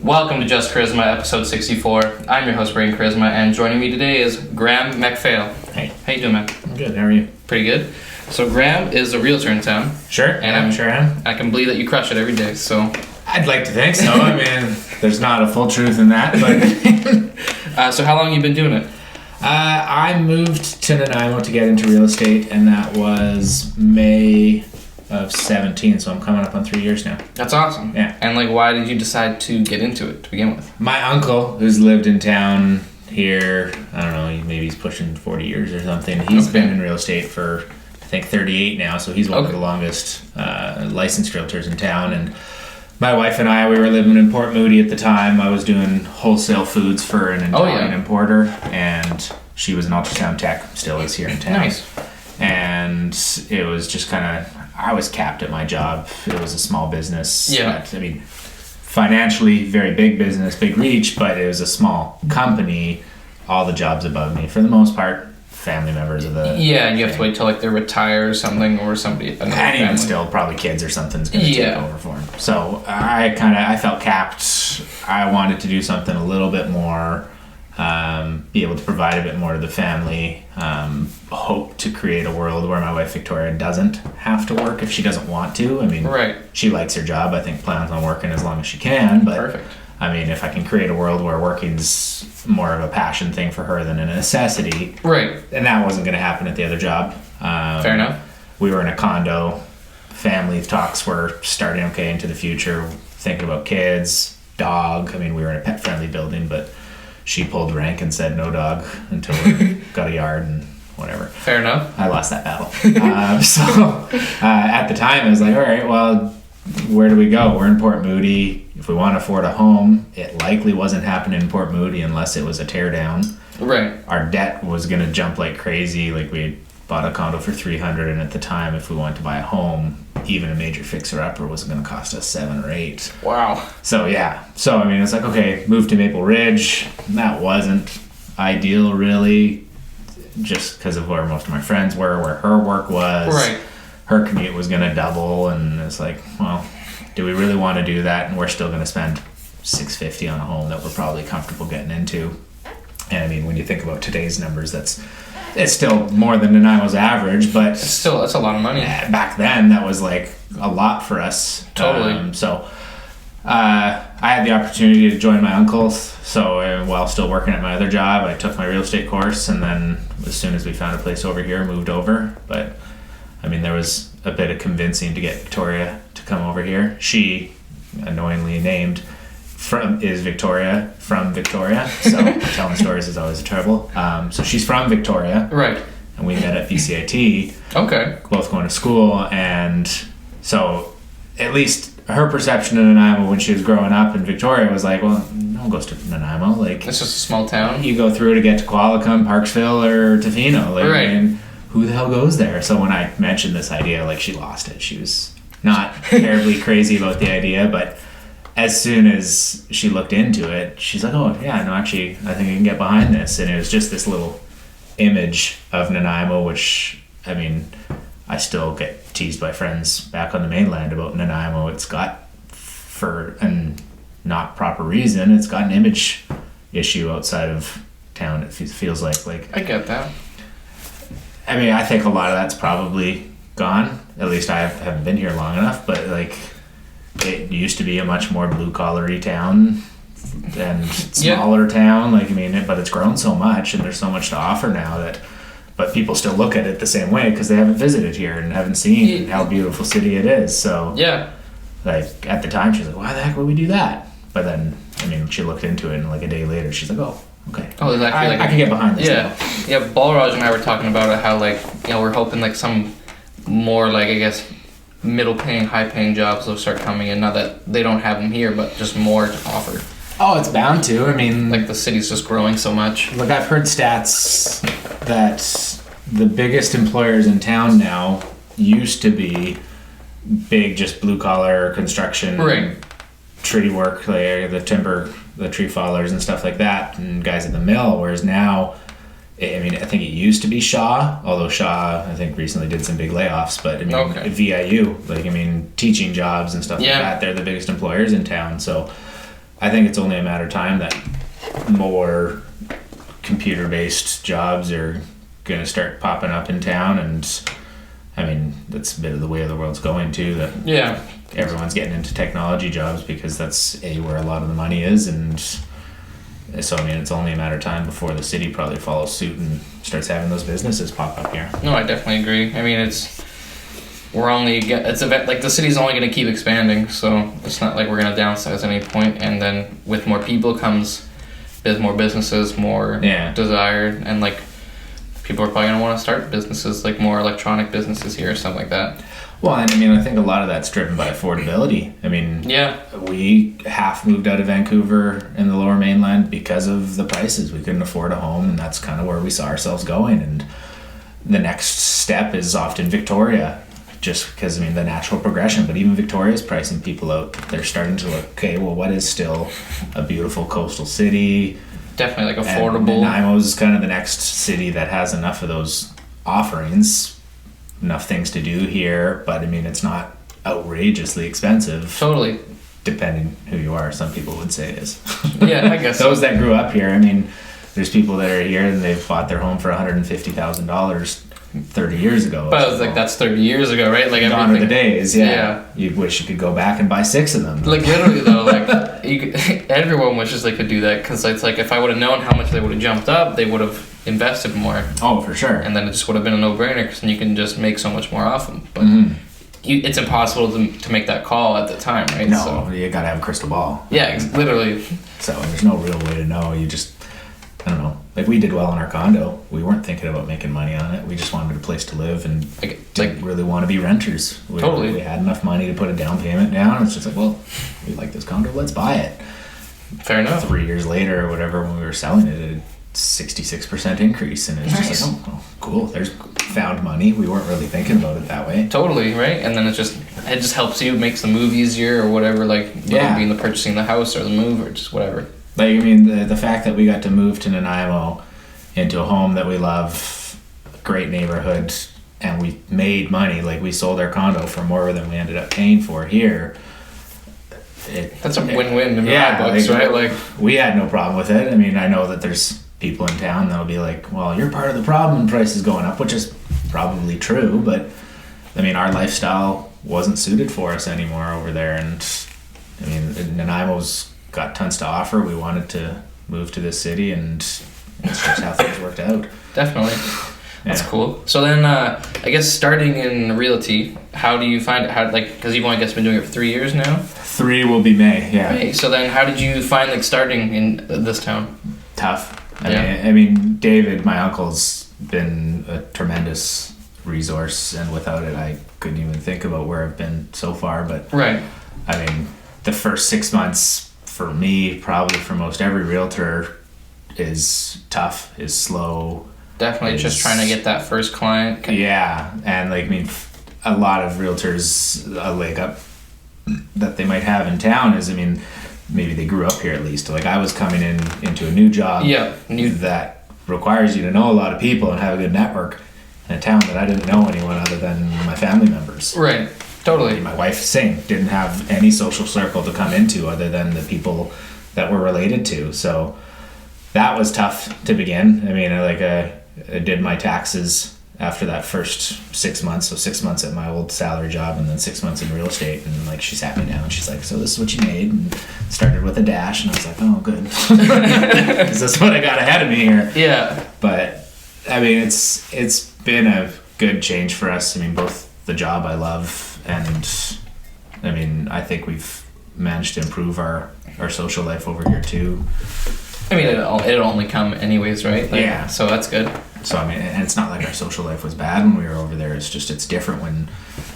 Welcome to Just Koryzma, episode 64. I'm your host, Braden Koryzma, and joining me today is Graeme MacPhail. Hey. How you doing, man? I'm good. How are you? Pretty good. So Graeme is a realtor in town. Sure. And I'm sure am. I can believe that you crush it every day, so... I'd like to think so. I mean, there's not a full truth in that, but... So how long have you been doing it? I moved to Nanaimo to get into real estate, and that was May of 17, so I'm coming up on 3 years now. That's awesome. Yeah. And why did you decide to get into it to begin with? My uncle, who's lived in town here, I don't know, maybe he's pushing 40 years or something. He's been in real estate for, I think, 38 now, so he's one of the longest licensed realtors in town. And my wife and I, we were living in Port Moody at the time. I was doing wholesale foods for an Italian importer, and she was an ultrasound tech, still is here in town. Nice. And it was just kind of, I was capped at my job. It was a small business. Yeah. I mean, financially, very big business, big reach, but it was a small company. All the jobs above me, for the most part, family members of the... Yeah, and you have to wait till they retire or something, or somebody... And even still, probably kids or something's going to take over for them. So I felt capped. I wanted to do something a little bit more, be able to provide a bit more to the family, hope to create a world where my wife Victoria doesn't have to work if she doesn't want to. I mean, she likes her job. I think plans on working as long as she can. But perfect. I mean, if I can create a world where working's more of a passion thing for her than a necessity, and that wasn't going to happen at the other job. Fair enough. We were in a condo. Family talks were starting okay into the future, thinking about kids, dog. I mean, we were in a pet-friendly building, but she pulled rank and said no dog until we got a yard and whatever. Fair enough. I lost that battle. At the time, I was like, all right, well, where do we go? We're in Port Moody. If we want to afford a home, it likely wasn't happening in Port Moody unless it was a teardown. Right. Our debt was going to jump like crazy. Like, we had bought a condo for $300, and at the time, if we wanted to buy a home, even a major fixer-upper wasn't going to cost us $7 or $8. Wow. So yeah. So I mean, it's like, okay, move to Maple Ridge. That wasn't ideal, really, just because of where most of my friends were, where her work was. Right. Her commute was going to double, and it's like, well, do we really want to do that? And we're still going to spend $650 on a home that we're probably comfortable getting into. And I mean, when you think about today's numbers, it's still more than Nanaimo's average, but that's a lot of money. Back then, that was like a lot for us. Totally. So I had the opportunity to join my uncle's. So while still working at my other job, I took my real estate course, and then as soon as we found a place over here, moved over. But I mean, there was a bit of convincing to get Victoria to come over here. She, annoyingly named, is Victoria from Victoria, so telling stories is always a trouble. So she's from Victoria, right? And we met at VCIT. Okay. Both going to school, and so at least her perception of Nanaimo when she was growing up in Victoria was like, well, no one goes to Nanaimo. Like, it's just a small town. You go through to get to Qualicum, Parksville, or Tofino. Like, right. And who the hell goes there? So when I mentioned this idea, like, she lost it. She was not terribly crazy about the idea, but as soon as she looked into it, she's like, oh, yeah, no, actually, I think I can get behind this. And it was just this little image of Nanaimo, which, I mean, I still get teased by friends back on the mainland about Nanaimo. It's got, for a not proper reason, it's got an image issue outside of town. It feels like I get that. I mean, I think a lot of that's probably gone. At least I haven't been here long enough, but like, it used to be a much more blue-collar-y town and smaller town. Like, I mean, but it's grown so much, and there's so much to offer now but people still look at it the same way because they haven't visited here and haven't seen how beautiful city it is. So, like, at the time, she's like, why the heck would we do that? But then, I mean, she looked into it, and like a day later, she's like, oh, okay. Oh, exactly. I can get behind this now. Yeah, Balraj and I were talking about how, like, you know, we're hoping, like, some more, like, I guess, middle-paying, high-paying jobs will start coming in. Not that they don't have them here, but just more to offer. Oh, it's bound to. I mean, like, the city's just growing so much. Look, I've heard stats that the biggest employers in town now used to be big, just blue-collar construction, tree work, like the timber, the tree fallers and stuff like that, and guys at the mill, whereas now, I mean, I think it used to be Shaw, although Shaw, I think, recently did some big layoffs, but I mean, VIU, like, I mean, teaching jobs and stuff like that, they're the biggest employers in town, so I think it's only a matter of time that more computer-based jobs are going to start popping up in town, and I mean, that's a bit of the way the world's going too, that everyone's getting into technology jobs because that's where a lot of the money is, and so I mean, it's only a matter of time before the city probably follows suit and starts having those businesses pop up here. No, I definitely agree. I mean, it's like the city's only going to keep expanding, so it's not like we're going to downsize at any point. And then with more people comes more businesses, more desire, and like people are probably going to want to start businesses, like more electronic businesses here or something like that. Well, and I mean, I think a lot of that's driven by affordability. I mean, we half moved out of Vancouver in the Lower Mainland because of the prices. We couldn't afford a home, and that's kind of where we saw ourselves going. And the next step is often Victoria, just because, I mean, the natural progression. But even Victoria's pricing people out. They're starting to look, okay, well, what is still a beautiful coastal city? Definitely like affordable. Nanaimo is kind of the next city that has enough of those offerings. Enough things to do here, but I mean, it's not outrageously expensive. Totally. Depending who you are, some people would say it is. Yeah, I guess those that grew up here, I mean, there's people that are here and they've bought their home for $150,000 30 years ago. But I was like, that's 30 years ago, right? Like gone are the days, You'd wish you could go back and buy 6 of them. Like literally though, like everyone wishes they could do that, because it's like if I would have known how much they would have jumped up, they would have invested more. Oh, for sure. And then it just would have been a no-brainer, because you can just make so much more off them. But it's impossible to make that call at the time, right? No, so you gotta have a crystal ball. Yeah, literally. So there's no real way to know. You just, I don't know. Like, we did well in our condo. We weren't thinking about making money on it. We just wanted a place to live and didn't really want to be renters. We had enough money to put a down payment down. It's just like, well, we like this condo, let's buy it. Fair enough. 3 years later or whatever, when we were selling it, 66% increase, and it's just like, oh, cool, there's found money. We weren't really thinking about it that way. Totally, right? And then it just helps you, makes the move easier or whatever, like whether it be in the purchasing the house or the move or just whatever. Like, I mean, the fact that we got to move to Nanaimo into a home that we love, great neighborhood, and we made money. Like, we sold our condo for more than we ended up paying for here. That's a win-win in my books, right? Like, we had no problem with it. I mean, I know that there's people in town that'll be like, well, you're part of the problem and prices going up, which is probably true, but I mean, our lifestyle wasn't suited for us anymore over there, and I mean, Nanaimo's got tons to offer. We wanted to move to this city, and it's just how things worked out. Definitely. That's cool. So then, I guess starting in Realty, how do you find it? Because you've only been doing it for 3 years now? 3 will be May, yeah. May. So then how did you find starting in this town? Tough. I mean, David, my uncle's been a tremendous resource, and without it, I couldn't even think about where I've been so far. But right. I mean, the first 6 months for me, probably for most every realtor, is tough, is slow. Definitely just trying to get that first client. Yeah, and like, I mean, a lot of realtors, a leg up that they might have in town is, I mean, maybe they grew up here at least. Like, I was coming into a new job that requires you to know a lot of people and have a good network in a town that I didn't know anyone other than my family members. Right, totally. My wife, same, didn't have any social circle to come into other than the people that we're related to. So that was tough to begin. I mean, I did my taxes after that first 6 months. So 6 months at my old salary job and then 6 months in real estate. And like, she sat me down and she's like, so this is what you made, and started with a dash. And I was like, oh, good. Is this what I got ahead of me here? Yeah. But I mean, it's been a good change for us. I mean, both the job I love, and I mean, I think we've managed to improve our social life over here too. I mean, it'll only come anyways, right? Yeah. So that's good. So I mean, and it's not like our social life was bad when we were over there. It's just, it's different when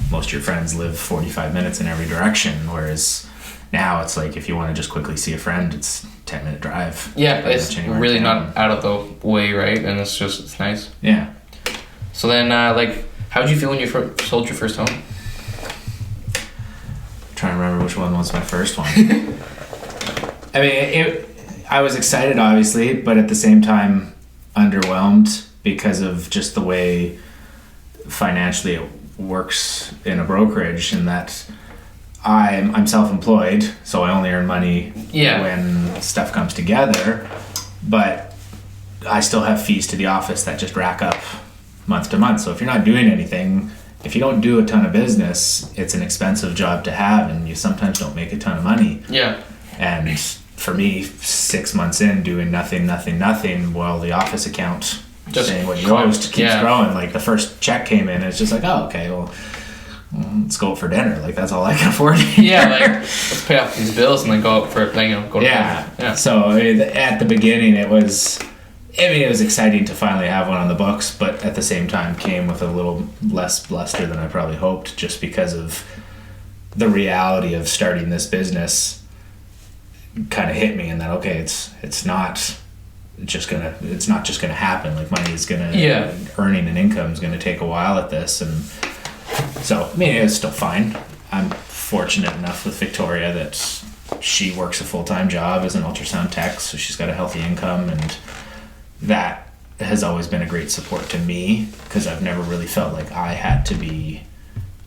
most of your friends live 45 minutes in every direction, whereas now it's like, if you want to just quickly see a friend, it's a 10-minute drive. Yeah, it's really not out of the way, right? And it's nice. Yeah. So then, how did you feel when you sold your first home? I'm trying to remember which one was my first one. I mean, I was excited, obviously, but at the same time, underwhelmed because of just the way financially it works in a brokerage, and that I'm self-employed, so I only earn money when stuff comes together, but I still have fees to the office that just rack up month to month. So if you're not doing anything, if you don't do a ton of business, it's an expensive job to have, and you sometimes don't make a ton of money. Yeah. And for me, 6 months in, doing nothing, well, the office account, just saying what you owe, keeps growing. Like, the first check came in, it's just like, oh, okay, well, let's go out for dinner. Like, that's all I can afford. Yeah, like, let's pay off these bills and then go out for, go to dinner. Yeah. So, I mean, at the beginning, it was exciting to finally have one on the books, but at the same time came with a little less bluster than I probably hoped, just because of the reality of starting this business kind of hit me, and that, okay, it's not just gonna happen. Like, money is gonna, earning an income is gonna take a while at this. And so, I mean, it's still fine. I'm fortunate enough with Victoria that she works a full-time job as an ultrasound tech, so she's got a healthy income, and that has always been a great support to me, because I've never really felt like I had to be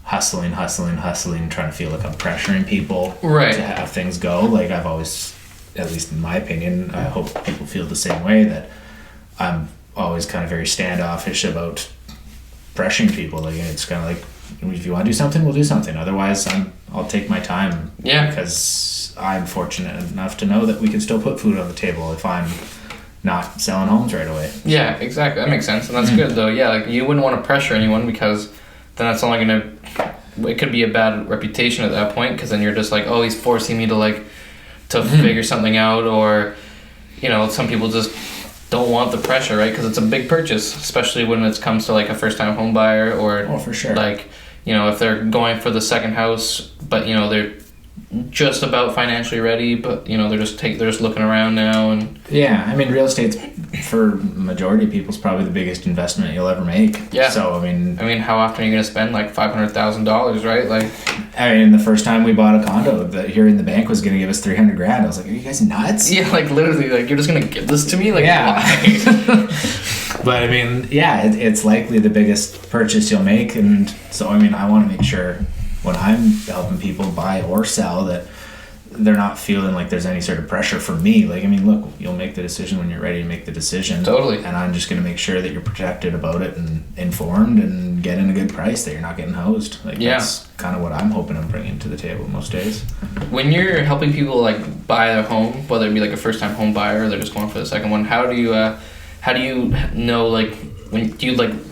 hustling, trying to feel like I'm pressuring people to have things go. Like, I've always, at least in my opinion, I hope people feel the same way, that I'm always kind of very standoffish about pressuring people. Like, it's kind of like, if you want to do something, we'll do something. Otherwise, I'll take my time. Yeah. Because I'm fortunate enough to know that we can still put food on the table if I'm not selling homes right away. Yeah, exactly. That makes sense. And that's good, though. Yeah, like, you wouldn't want to pressure anyone, because then that's only going to... It could be a bad reputation at that point, because then you're just like, oh, he's forcing me to figure something out, or, some people just don't want the pressure, right? Because it's a big purchase, especially when it comes to, like, a first-time home buyer, or... Oh, for sure. Like, if they're going for the second house, but, they're just about financially ready, but they're just looking around now. And I mean, real estate's, for majority of people, is probably the biggest investment you'll ever make. So I mean, how often are you going to spend like $500,000, right? Like, I mean, the first time we bought a condo, hearing the bank was going to give us $300,000, I was like, are you guys nuts? Yeah, like, literally, like, you're just going to give this to me? Like, why? But I mean, it's likely the biggest purchase you'll make, and so I mean, I want to make sure when I'm helping people buy or sell that they're not feeling like there's any sort of pressure from me. Like, I mean, look, you'll make the decision when you're ready to make the decision. Totally. And I'm just going to make sure that you're protected about it and informed and getting a good price, that you're not getting hosed. Like, that's kind of what I'm hoping I'm bringing to the table most days. When you're helping people, like, buy a home, whether it be like a first-time home buyer or they're just going for the second one, how do you know, like, do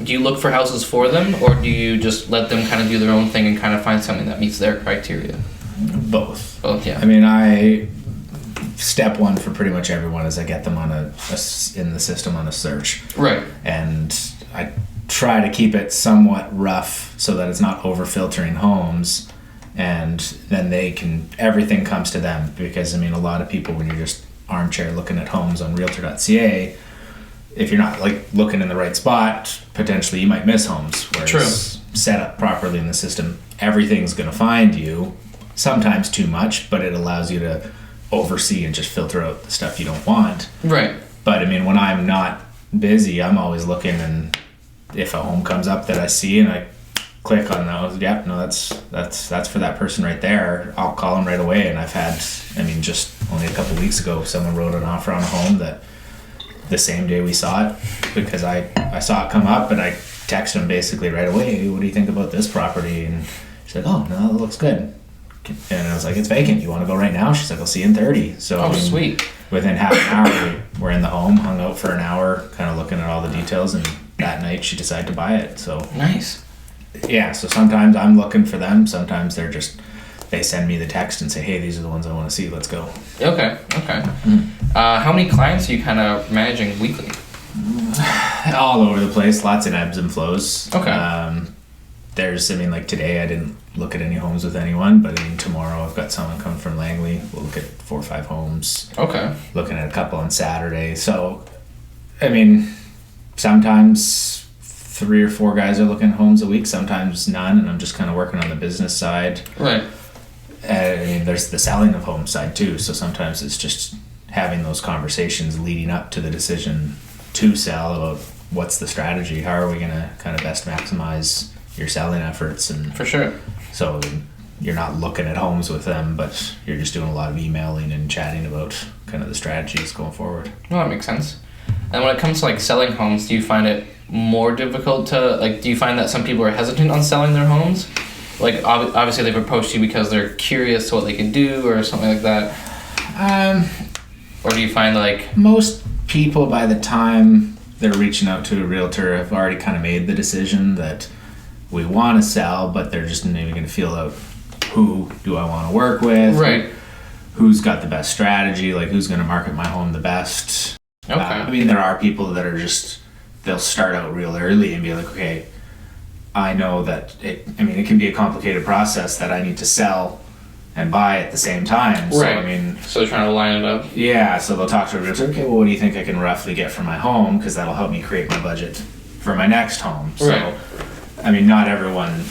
you look for houses for them, or do you just let them kind of do their own thing and kind of find something that meets their criteria? Both, yeah. I mean, step one for pretty much everyone is I get them on in the system on a search. Right. And I try to keep it somewhat rough so that it's not over filtering homes, and then everything comes to them, because I mean, a lot of people, when you're just armchair looking at homes on Realtor.ca, if you're not like looking in the right spot, potentially you might miss homes. Whereas set up properly in the system, everything's going to find you. Sometimes too much, but it allows you to oversee and just filter out the stuff you don't want. Right. But I mean, when I'm not busy, I'm always looking, and if a home comes up that I see and I click on those, that's for that person right there, I'll call them right away. And I've had, I mean, just only a couple weeks ago, someone wrote an offer on a home that the same day we saw it, because I saw it come up, and I texted him basically right away, hey, what do you think about this property? And she's like, oh, no, it looks good. And I was like, it's vacant. You want to go right now? She's like, I'll see you in 30. So sweet. Within half an hour, we were in the home, hung out for an hour, kind of looking at all the details, and that night she decided to buy it. So nice. Yeah, so sometimes I'm looking for them. Sometimes they send me the text and say, hey, these are the ones I want to see. Let's go. Okay. Mm-hmm. How many clients are you kind of managing weekly? All over the place. Lots of ebbs and flows. Okay. Like today I didn't look at any homes with anyone, but I mean, tomorrow I've got someone coming from Langley. We'll look at 4 or 5 homes. Okay. Looking at a couple on Saturday. So, I mean, sometimes 3 or 4 guys are looking at homes a week, sometimes none, and I'm just kind of working on the business side. Right. I mean, there's the selling of home side too, so sometimes it's just having those conversations leading up to the decision to sell about what's the strategy, how are we going to kind of best maximize your selling efforts. And for sure. So you're not looking at homes with them, but you're just doing a lot of emailing and chatting about kind of the strategies going forward. Well, that makes sense. And when it comes to like selling homes, do you find it more difficult to like? Do you find that some people are hesitant on selling their homes? Like obviously they've approached you because they're curious to what they can do or something like that. Or do you find like most people by the time they're reaching out to a realtor have already kind of made the decision that we want to sell, but they're just maybe going to feel out who do I want to work with, right? Who's got the best strategy, like who's going to market my home the best. Okay. I mean, there are people that are just, they'll start out real early and be like, okay, I know that it can be a complicated process that I need to sell and buy at the same time. So, right. So they're trying to line it up. Yeah, so they'll talk to a realtor, okay, well, what do you think I can roughly get for my home? Because that'll help me create my budget for my next home. So, right. I mean, not everyone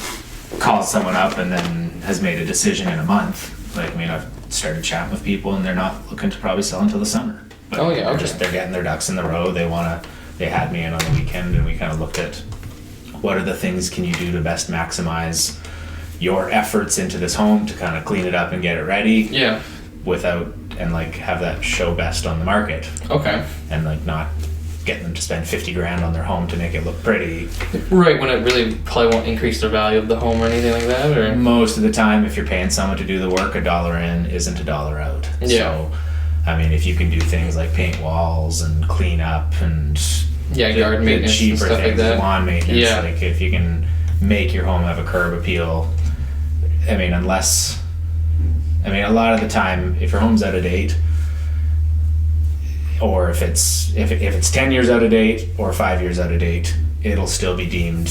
calls someone up and then has made a decision in a month. Like, I mean, I've started chatting with people and they're not looking to probably sell until the summer. But they're getting their ducks in the row. They had me in on the weekend and we kind of looked at what are the things can you do to best maximize your efforts into this home to kind of clean it up and get it ready. Yeah. Without, and like have that show best on the market. Okay. And like not getting them to spend $50,000 on their home to make it look pretty. Right, when it really probably won't increase the value of the home or anything like that, or? Most of the time, if you're paying someone to do the work, $1 in isn't $1 out. Yeah. So, I mean, if you can do things like paint walls and clean up and yard maintenance cheaper and stuff things, like that. Lawn maintenance, Yeah. like if you can make your home have a curb appeal. I mean, a lot of the time, if your home's out of date, or if it's 10 years out of date or 5 years out of date, it'll still be deemed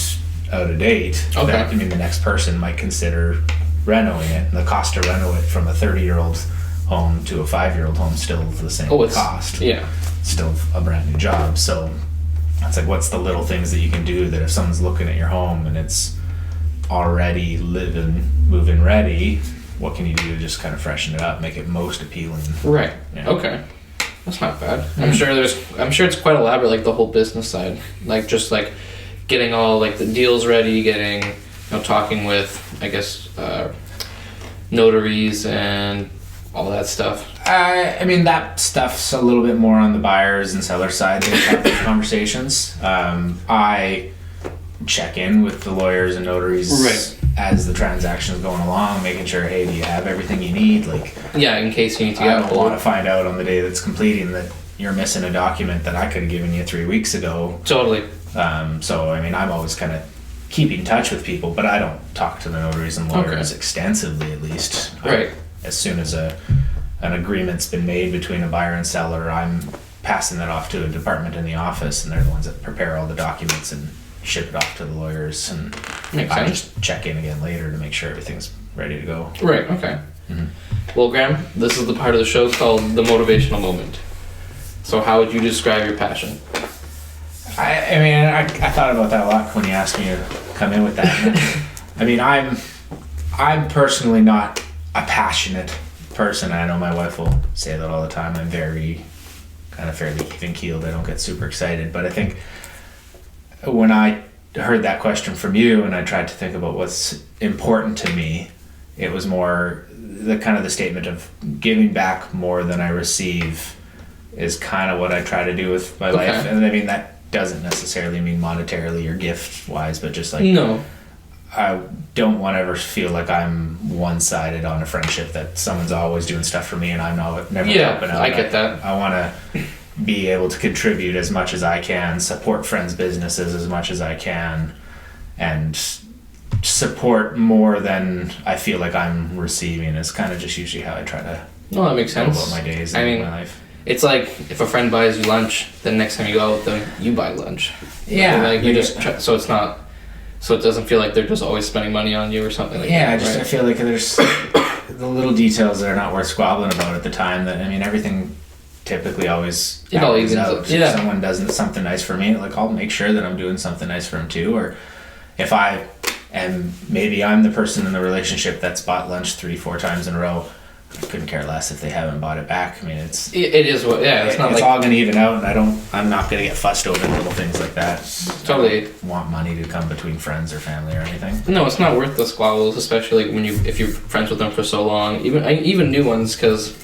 out of date. Okay. The next person might consider renoing it. And the cost to reno it from a 30-year-old home to a 5-year-old home still the same cost. Yeah. Still a brand new job. So it's like, what's the little things that you can do that if someone's looking at your home and it's already moving ready, what can you do to just kind of freshen it up, make it most appealing? Right. Yeah. Okay. That's not bad. I'm sure it's quite elaborate, like the whole business side, like just like getting all like the deals ready, getting talking with I guess notaries and all that stuff. I mean that stuff's a little bit more on the buyers and seller side. They have those conversations. I check in with the lawyers and notaries as the transaction's going along, making sure, hey, do you have everything you need? Like, yeah, in case you need to get I don't want to find out on the day that's completing that you're missing a document that I could have given you 3 weeks ago. Totally. So I mean, I'm always kind of keeping in touch with people, but I don't talk to the notaries and lawyers extensively, at least. Right. As soon as an agreement's been made between a buyer and seller, I'm passing that off to a department in the office, and they're the ones that prepare all the documents and ship it off to the lawyers, and I just check in again later to make sure everything's ready to go. Right, okay. Mm-hmm. Well, Graham, this is the part of the show called the motivational moment. So how would you describe your passion? I thought about that a lot when you asked me to come in with that. I mean, I'm personally not a passionate person. I know my wife will say that all the time. I'm very kind of fairly even-keeled. I don't get super excited, but I think when I heard that question from you and I tried to think about what's important to me, it was more the statement of giving back more than I receive is kind of what I try to do with my life. And I mean, that doesn't necessarily mean monetarily or gift wise, but just like, no, I don't want to ever feel like I'm one-sided on a friendship, that someone's always doing stuff for me and I'm never helping out. I get that. I want to be able to contribute as much as I can, support friends' businesses as much as I can, and support more than I feel like I'm receiving is kind of just usually how I try to that makes sense. go about my days and my life. It's like if a friend buys you lunch, then next time you go out with them, you buy lunch. Yeah. Like you so it's not, so it doesn't feel like they're just always spending money on you or something like that. Yeah, I feel like there's the little details that are not worth squabbling about at the time. That, I mean, everything typically always evens out. Yeah. If someone does something nice for me, like I'll make sure that I'm doing something nice for them too. Or if maybe I'm the person in the relationship that's bought lunch 3-4 times in a row, I couldn't care less if they haven't bought it back. I mean, it is what, it's not it's like... all going to even out, and I'm not going to get fussed over little things like that. Totally. I don't want money to come between friends or family or anything. No, it's not worth the squabbles, especially like if you're friends with them for so long. Even new ones, because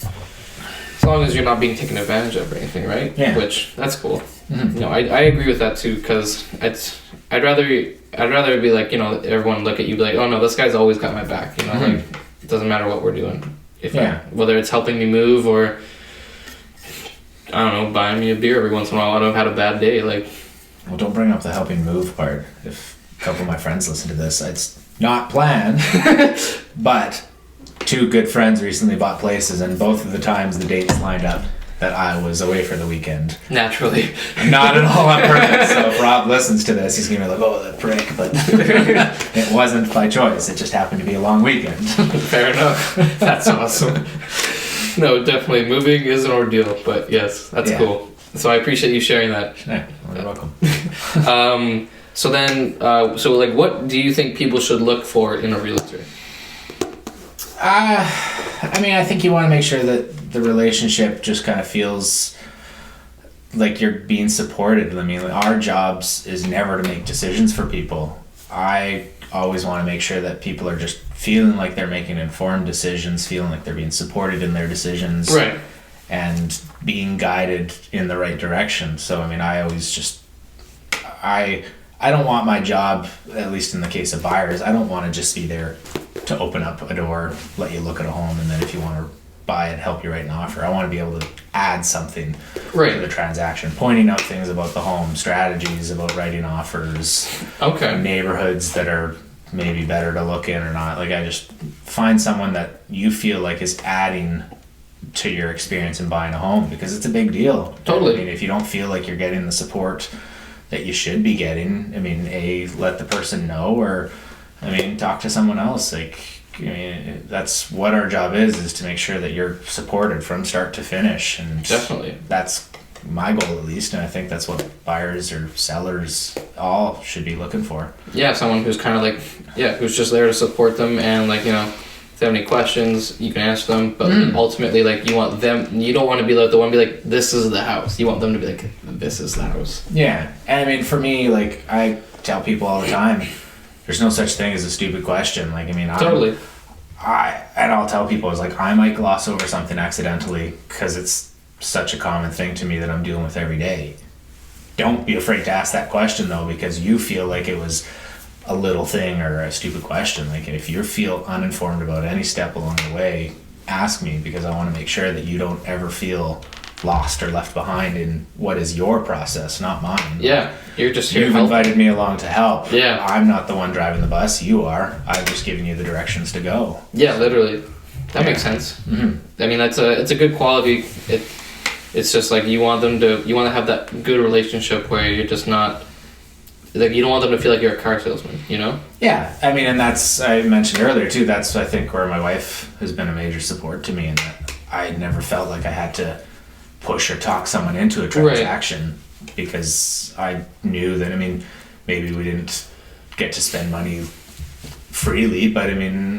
as long as you're not being taken advantage of or anything, right? Yeah. Which, that's cool. Mm-hmm. No, I agree with that too, because I'd rather be like, everyone look at you be like, oh no, this guy's always got my back, Mm-hmm. like, it doesn't matter what we're doing. Whether it's helping me move or, I don't know, buying me a beer every once in a while when I've had a bad day, like. Well, don't bring up the helping move part. If a couple of my friends listen to this, it's not planned, but 2 good friends recently bought places, and both of the times the dates lined up that I was away for the weekend. Naturally. Not at all on purpose. So if Rob listens to this, he's going to be like, oh, that prick. But it wasn't by choice. It just happened to be a long weekend. Fair enough. That's awesome. No, definitely. Moving is an ordeal, but yes, that's cool. So I appreciate you sharing that. Yeah, you're welcome. So then, what do you think people should look for in a realtor? I think you want to make sure that the relationship just kind of feels like you're being supported. I mean, our jobs is never to make decisions for people. I always want to make sure that people are just feeling like they're making informed decisions, feeling like they're being supported in their decisions. Right. And being guided in the right direction. So, I mean, I always just... I don't want my job, at least in the case of buyers, I don't want to just be there to open up a door, let you look at a home, and then if you want to buy it, help you write an offer. I want to be able to add something to the transaction, pointing out things about the home, strategies about writing offers, neighborhoods that are maybe better to look in or not. Like, I just find someone that you feel like is adding to your experience in buying a home, because it's a big deal. Totally. I mean, if you don't feel like you're getting the support that you should be getting, I mean, let the person know, or talk to someone else. Like, that's what our job is to make sure that you're supported from start to finish. And definitely, that's my goal, at least, and I think that's what buyers or sellers all should be looking for. Yeah, someone who's kind of like, who's just there to support them, and like, if they have any questions, you can ask them, but ultimately, like, you don't want to be like the one to be like, this is the house. You want them to be like, this is the house. Yeah, and for me, like, I tell people all the time, there's no such thing as a stupid question. Like, totally. I'll tell people, it's like, I might gloss over something accidentally because it's such a common thing to me that I'm dealing with every day. Don't be afraid to ask that question, though, because you feel like it was a little thing or a stupid question. Like, if you feel uninformed about any step along the way, ask me, because I want to make sure that you don't ever feel lost or left behind in what is your process, not mine. Yeah, you're just here. You've invited me along to help. Yeah, I'm not the one driving the bus. You are. I'm just giving you the directions to go. Yeah, literally. That makes sense. Mm-hmm. I mean, it's a good quality. It's just like you want to have that good relationship where you're just not, like, you don't want them to feel like you're a car salesman, Yeah, I mean, and that's, I mentioned earlier too, that's, I think, where my wife has been a major support to me, and that I never felt like I had to push or talk someone into a transaction, because I knew that, maybe we didn't get to spend money freely, but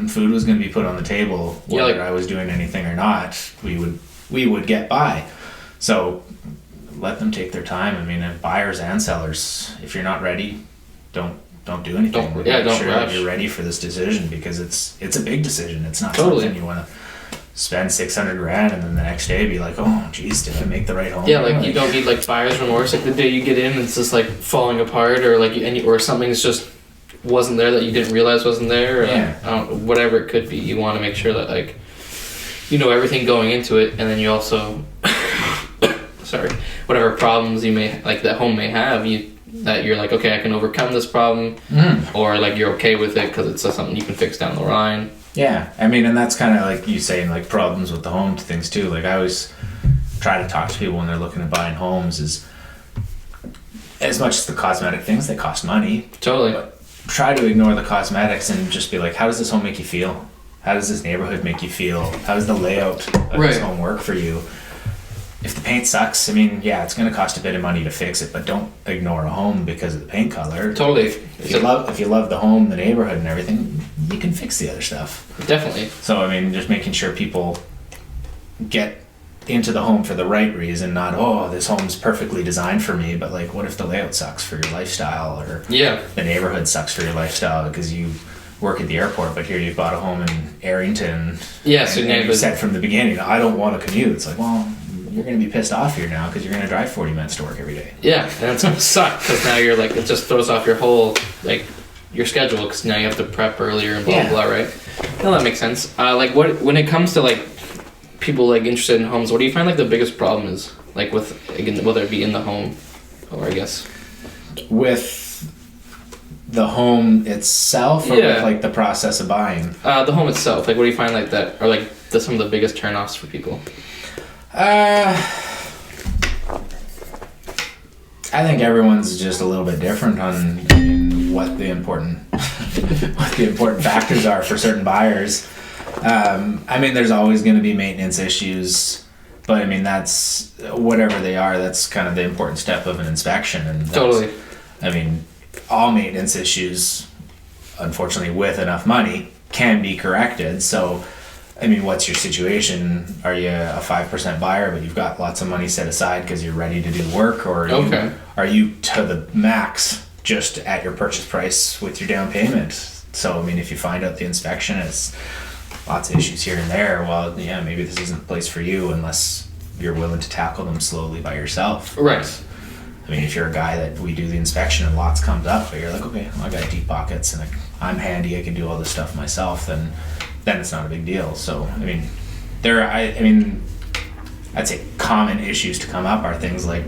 food was going to be put on the table, whether I was doing anything or not. We would get by. So let them take their time. Buyers and sellers, if you're not ready, don't do anything. Don't rush. That you're ready for this decision, because it's a big decision. It's not something you want to spend $600,000 and then the next day be like, oh geez, did I make the right home? Yeah, like, you don't need like buyer's remorse. Like, the day you get in, it's just like falling apart, or like or something's just wasn't there that you didn't realize wasn't there. Or, whatever it could be. You want to make sure that, like, everything going into it, and then you also whatever problems you may, like, that home may have, that you're like, okay, I can overcome this problem, or like you're okay with it because it's something you can fix down the line. Yeah, and that's kind of like you saying, like, problems with the home things too. Like, I always try to talk to people when they're looking at buying homes, is as much as the cosmetic things, they cost money. Totally. But try to ignore the cosmetics and just be like, how does this home make you feel? How does this neighborhood make you feel? How does the layout of this home work for you? If the paint sucks, it's going to cost a bit of money to fix it, but don't ignore a home because of the paint color. Totally. If you love the home, the neighborhood, and everything, you can fix the other stuff. Definitely. So, just making sure people get into the home for the right reason, not, oh, this home's perfectly designed for me, but like, what if the layout sucks for your lifestyle, or the neighborhood sucks for your lifestyle because you work at the airport, but here you've bought a home in Arrington. So and you said from the beginning, I don't want to commute. It's like, well, you're going to be pissed off here now because you're going to drive 40 minutes to work every day. Yeah, and it's going to suck because now you're like, it just throws off your whole, like, your schedule because now you have to prep earlier and blah, blah, right? No, that makes sense. Like, what, when it comes to, like, people like interested in homes, what do you find like the biggest problem is, like, with, again, whether it be in the home or I guess with the home itself, or with like the process of buying? The home itself. Like, what do you find like that are like some of the biggest turnoffs for people? I think everyone's just a little bit different on what the important factors are for certain buyers. I mean, there's always going to be maintenance issues, but I mean, that's whatever they are. That's kind of the important step of an inspection, and totally. I mean, all maintenance issues, unfortunately, with enough money, can be corrected. So, I mean, what's your situation? Are you a 5% buyer, but you've got lots of money set aside because you're ready to do work, or are you to the max just at your purchase price with your down payment? So, I mean, if you find out the inspection, it's lots of issues here and there, well, yeah, maybe this isn't the place for you unless you're willing to tackle them slowly by yourself. Right. I mean, if you're a guy that we do the inspection and lots comes up, but you're like, okay, well, I got deep pockets and I'm handy, I can do all this stuff myself, then it's not a big deal. So, I mean, I'd say common issues to come up are things like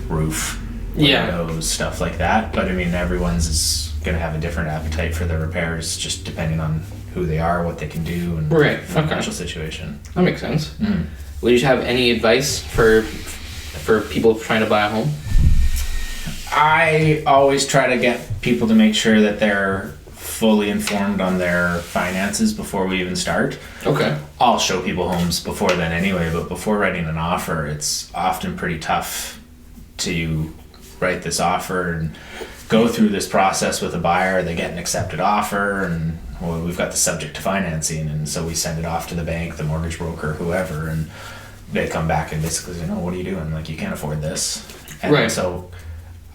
roof, windows, stuff like that. But I mean, everyone's is going to have a different appetite for the repairs, just depending on who they are, what they can do, and financial situation. That makes sense. Would you have any advice for people trying to buy a home? I always try to get people to make sure that they're fully informed on their finances before we even start. Okay. I'll show people homes before then anyway, but before writing an offer, it's often pretty tough to write this offer and go through this process with a buyer. They get an accepted offer, and well, we've got the subject to financing, and so we send it off to the bank, the mortgage broker, whoever, and they come back and basically say, no, what are you doing? Like, you can't afford this. And so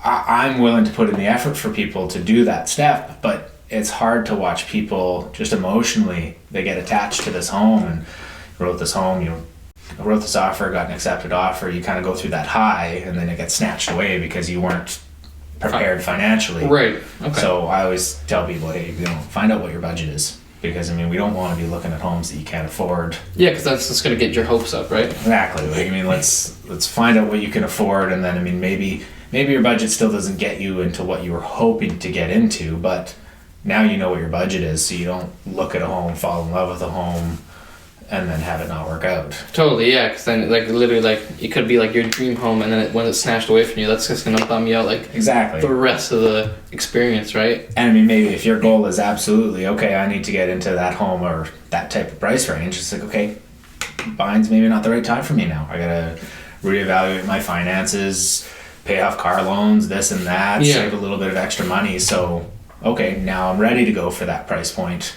I'm willing to put in the effort for people to do that step, but it's hard to watch people just emotionally. They get attached to this home and wrote this home, wrote this offer, got an accepted offer. You kind of go through that high, and then it gets snatched away because you weren't prepared financially. Right. Okay. So I always tell people, hey, find out what your budget is, because I mean, we don't want to be looking at homes that you can't afford. Yeah, because that's just going to get your hopes up, right? Exactly. Like, I mean, let's find out what you can afford, and then I mean, maybe your budget still doesn't get you into what you were hoping to get into, but now you know what your budget is, so you don't look at a home, fall in love with a home, and then have it not work out. Totally, yeah, because then, like, literally, like, it could be, like, your dream home, and then when it's snatched away from you, that's just going to bum you out, like, the rest of the experience, right? And, I mean, maybe if your goal is absolutely, okay, I need to get into that home or that type of price range, it's like, okay, buying's maybe not the right time for me now. I got to reevaluate my finances, pay off car loans, this and that, save a little bit of extra money, so, okay, now I'm ready to go for that price point.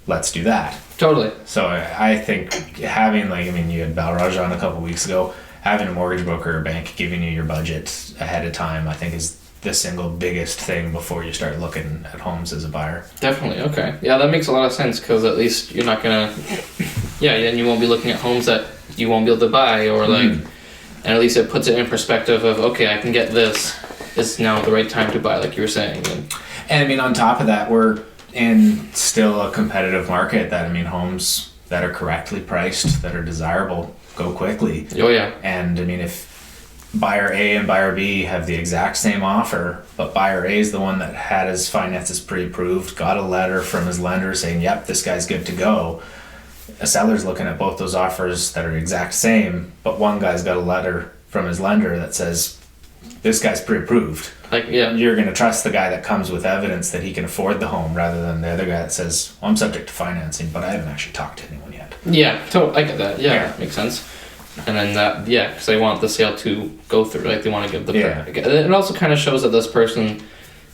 Let's do that. Totally. So I think having, like, I mean, you had Balraj on a couple weeks ago, having a mortgage broker or bank giving you your budget ahead of time, I think is the single biggest thing before you start looking at homes as a buyer. Definitely. Okay. Yeah, that makes a lot of sense, because at least you're not going to, then you won't be looking at homes that you won't be able to buy, or like, and at least it puts it in perspective of, okay, I can get this. It's now the right time to buy, like you were saying. And I mean, on top of that, we're in still a competitive market that, I mean, homes that are correctly priced, that are desirable, go quickly. Oh, yeah. And I mean, if buyer A and buyer B have the exact same offer, but buyer A is the one that had his finances pre-approved, got a letter from his lender saying, yep, this guy's good to go. A seller's looking at both those offers that are exact same, but one guy's got a letter from his lender that says, this guy's pre-approved. Like, yeah. You're going to trust the guy that comes with evidence that he can afford the home, rather than the other guy that says, well, I'm subject to financing, but I haven't actually talked to anyone yet. Yeah, I get that. Yeah, makes sense. And then that, because they want the sale to go through, like, they want to give the... It also kind of shows that this person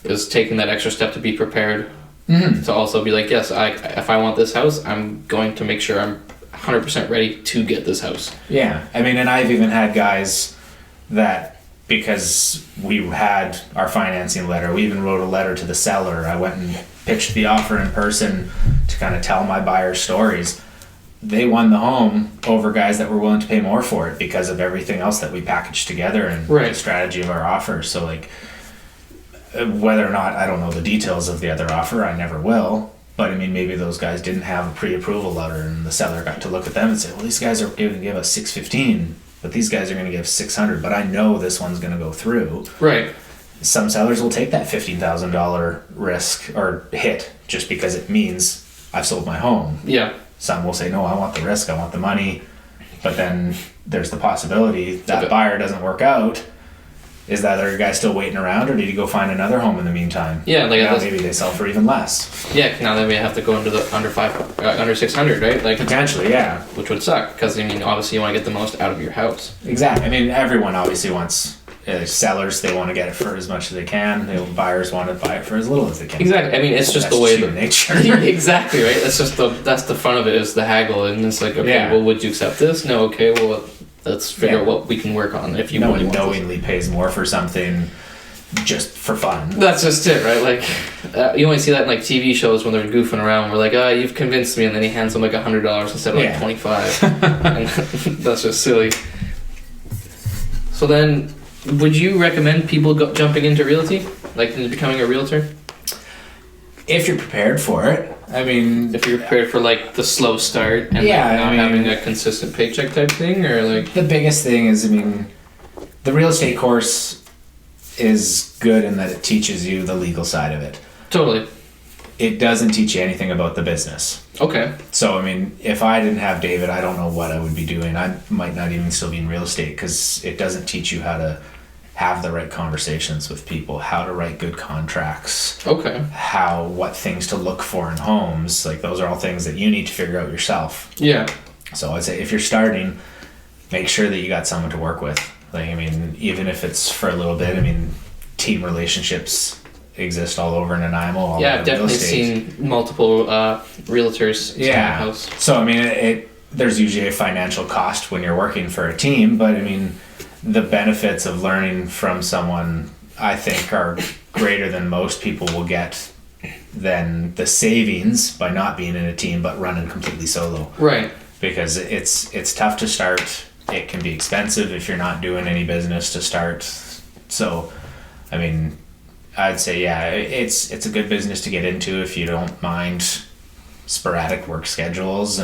is taking that extra step to be prepared. To also be like, yes, if I want this house, I'm going to make sure I'm 100% ready to get this house. Yeah. I mean, and I've even had guys that, because we had our financing letter, we even wrote a letter to the seller. I went and pitched the offer in person to kind of tell my buyers' stories. They won the home over guys that were willing to pay more for it because of everything else that we packaged together and the strategy of our offer. So like, whether or not, I don't know the details of the other offer, I never will. But I mean, maybe those guys didn't have a pre-approval letter and the seller got to look at them and say, well, these guys are going to give us $615, but these guys are going to give $600, but I know this one's going to go through. Right. Some sellers will take that $15,000 risk or hit just because it means I've sold my home. Yeah. Some will say, no, I want the risk, I want the money. But then there's the possibility that buyer doesn't work out. Is that other guy still waiting around, or did he go find another home in the meantime? Yeah, like now maybe they sell for even less. Yeah, now that we have to go into the under 600, right? Like potentially, yeah. Which would suck because I mean, obviously you want to get the most out of your house. Exactly. I mean, everyone obviously wants. Sellers, they want to get it for as much as they can. Buyers want to buy it for as little as they can. Exactly. I mean, it's just the way the nature. Exactly right. That's just that's the fun of it, is the haggle, and it's like, okay, well, would you accept this? No. Okay, well, let's figure out what we can work on. If you no one knowingly pays more for something just for fun. That's just it, right? Like you only see that in like TV shows when they're goofing around. We're like, you've convinced me, and then he hands them like $100 instead of like $25, and that's just silly. So then, would you recommend people jumping into realty, like becoming a realtor? If you're prepared for it. I mean, if you're prepared for like the slow start and not having a consistent paycheck type thing, or like the biggest thing is, I mean, the real estate course is good in that it teaches you the legal side of it. Totally. It doesn't teach you anything about the business. Okay. So, I mean, if I didn't have David, I don't know what I would be doing. I might not even still be in real estate, because it doesn't teach you how to have the right conversations with people, how to write good contracts. Okay. What things to look for in homes. Like, those are all things that you need to figure out yourself. Yeah. So I'd say if you're starting, make sure that you got someone to work with. Like, I mean, even if it's for a little bit, I mean, team relationships exist all over Nanaimo. Yeah, I've definitely seen multiple realtors in my house. So, I mean, there's usually a financial cost when you're working for a team, but I mean, the benefits of learning from someone, I think, are greater than most people will get than the savings by not being in a team but running completely solo. Right. Because it's tough to start. It can be expensive if you're not doing any business to start. So, I mean, I'd say, it's a good business to get into if you don't mind sporadic work schedules.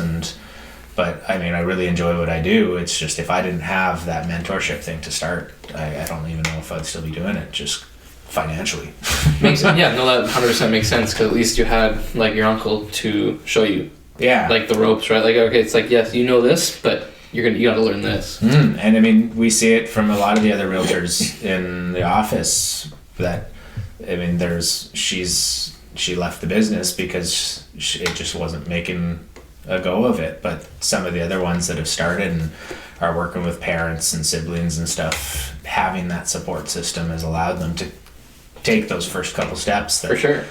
But I mean, I really enjoy what I do. It's just, if I didn't have that mentorship thing to start, I don't even know if I'd still be doing it, just financially. Makes sense. Yeah, no, that 100% makes sense, because at least you had like your uncle to show you. Yeah. Like the ropes, right? Like, okay, it's like, yes, you know this, but you got to learn this. And I mean, we see it from a lot of the other realtors in the office that, I mean, she left the business because it just wasn't making a go of it. But some of the other ones that have started and are working with parents and siblings and stuff, having that support system has allowed them to take those first couple steps that for sure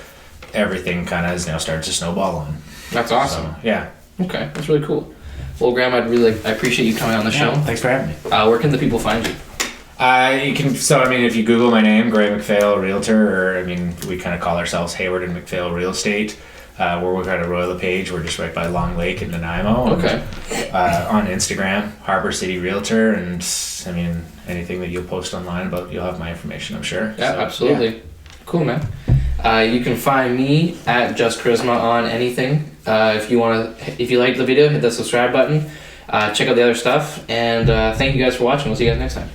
everything kind of has now started to snowball on. That's awesome. So, yeah. Okay, that's really cool. Well, Graham, I appreciate you coming on the show. Thanks for having me. Where can the people find you? You can. So, I mean, if you Google my name, Graeme MacPhail, Realtor, or I mean, we kind of call ourselves Hayward and MacPhail Real Estate. We're kind of Royal LePage. We're just right by Long Lake in Nanaimo. Okay. On Instagram, Harbourcity Realtor, and I mean, anything that you'll post online about, you'll have my information, I'm sure. Yeah, so, absolutely. Yeah. Cool, man. You can find me at Just Koryzma on anything. If you like the video, hit the subscribe button. Check out the other stuff, and thank you guys for watching. We'll see you guys next time.